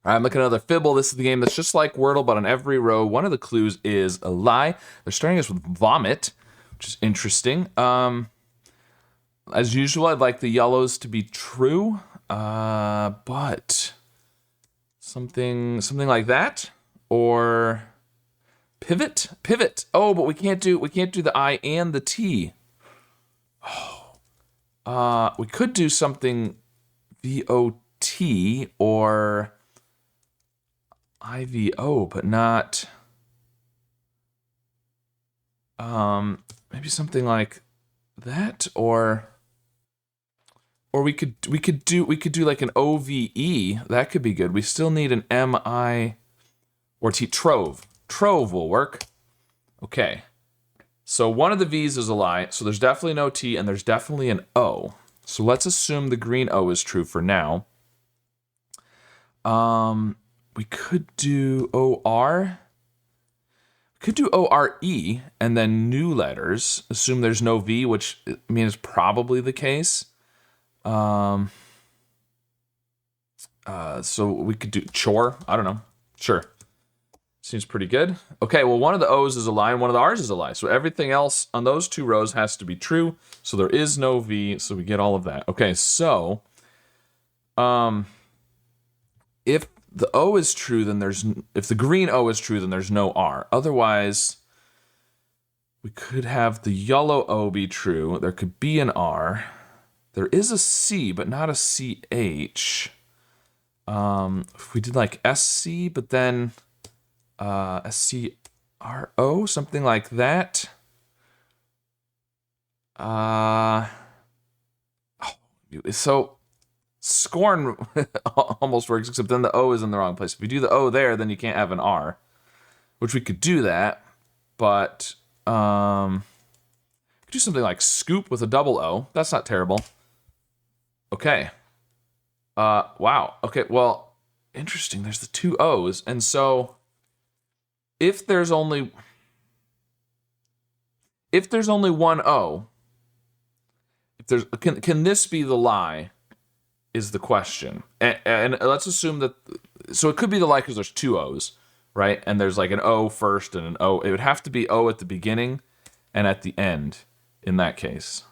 All right, I'm looking at another Fibble. This is the game that's just like Wordle, but on every row, one of the clues is a lie. They're starting us with vomit, which is interesting. As usual, I'd like the yellows to be true, but something like that, or pivot. Oh, but we can't do the I and the T. We could do something VOT or IVO, but not. Maybe something like that, or we could do like an OVE. That could be good. We still need an MI or T. Trove will work. Okay. So one of the V's is a lie. So there's definitely no T and there's definitely an O. So let's assume the green O is true for now. We could do OR. We could do ORE and then new letters. Assume there's no V, which I mean is probably the case. So we could do chore. I don't know. Sure. Seems pretty good. Okay, well, one of the O's is a lie and one of the R's is a lie. So everything else on those two rows has to be true. So there is no V, so we get all of that. Okay, so if the O is true, then if the green O is true, then there's no R. Otherwise, we could have the yellow O be true. There could be an R. There is a C, but not a CH. If we did like SC, but then SCRO, something like that. So scorn almost works, except then the O is in the wrong place. If you do the O there, then you can't have an R, which we could do that, but do something like scoop with a double O. That's not terrible. Okay. Wow. Okay, well, interesting. There's the two O's, and so if there's only one O, can this be the lie? Is the question, and let's assume that. So it could be the lie because there's two O's, right? And there's like an O first and an O. It would have to be O at the beginning and at the end in that case,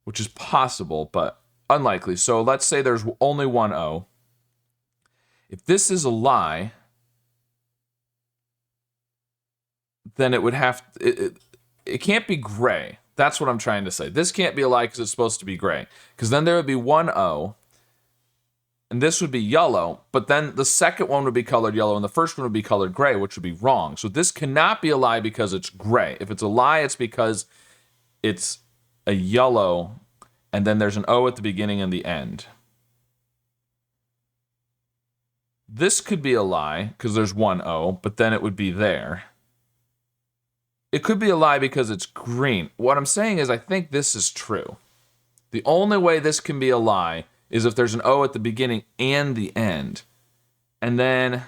which is possible but unlikely. So let's say there's only one O. If this is a lie, then it would have it can't be gray. That's what I'm trying to say. This can't be a lie because it's supposed to be gray. Because then there would be one O, and this would be yellow, but then the second one would be colored yellow, and the first one would be colored gray, which would be wrong. So this cannot be a lie because it's gray. If it's a lie, it's because it's a yellow, and then there's an O at the beginning and the end. This could be a lie because there's one O, but then it would be there. It could be a lie because it's green. What I'm saying is I think this is true. The only way this can be a lie is if there's an O at the beginning and the end. And then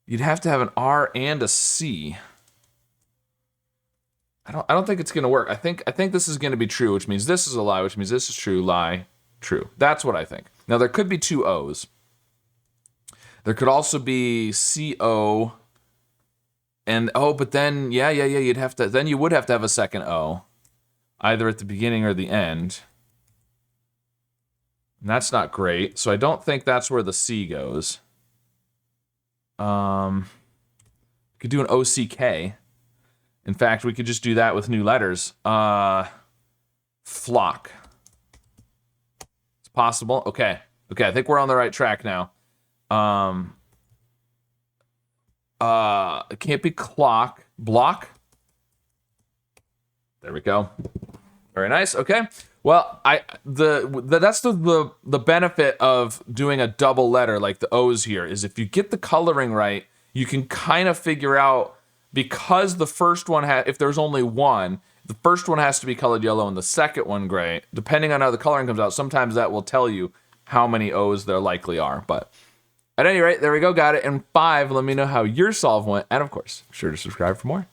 you'd have to have an R and a C. I don't think it's going to work. I think this is going to be true, which means this is a lie, which means this is true, lie, true. That's what I think. Now there could be two O's. There could also be CO. And but then yeah, you would have to have a second O, either at the beginning or the end. And that's not great. So I don't think that's where the C goes. We could do an OCK. In fact, we could just do that with new letters. Flock. It's possible. Okay, I think we're on the right track now. It can't be clock. Block. There we go. Very nice. Okay. Well, that's the benefit of doing a double letter like the O's here is if you get the coloring right, you can kind of figure out because the first one if there's only one, the first one has to be colored yellow and the second one gray. Depending on how the coloring comes out, sometimes that will tell you how many O's there likely are, but at any rate, there we go, got it in 5. Let me know how your solve went, and of course, be sure to subscribe for more.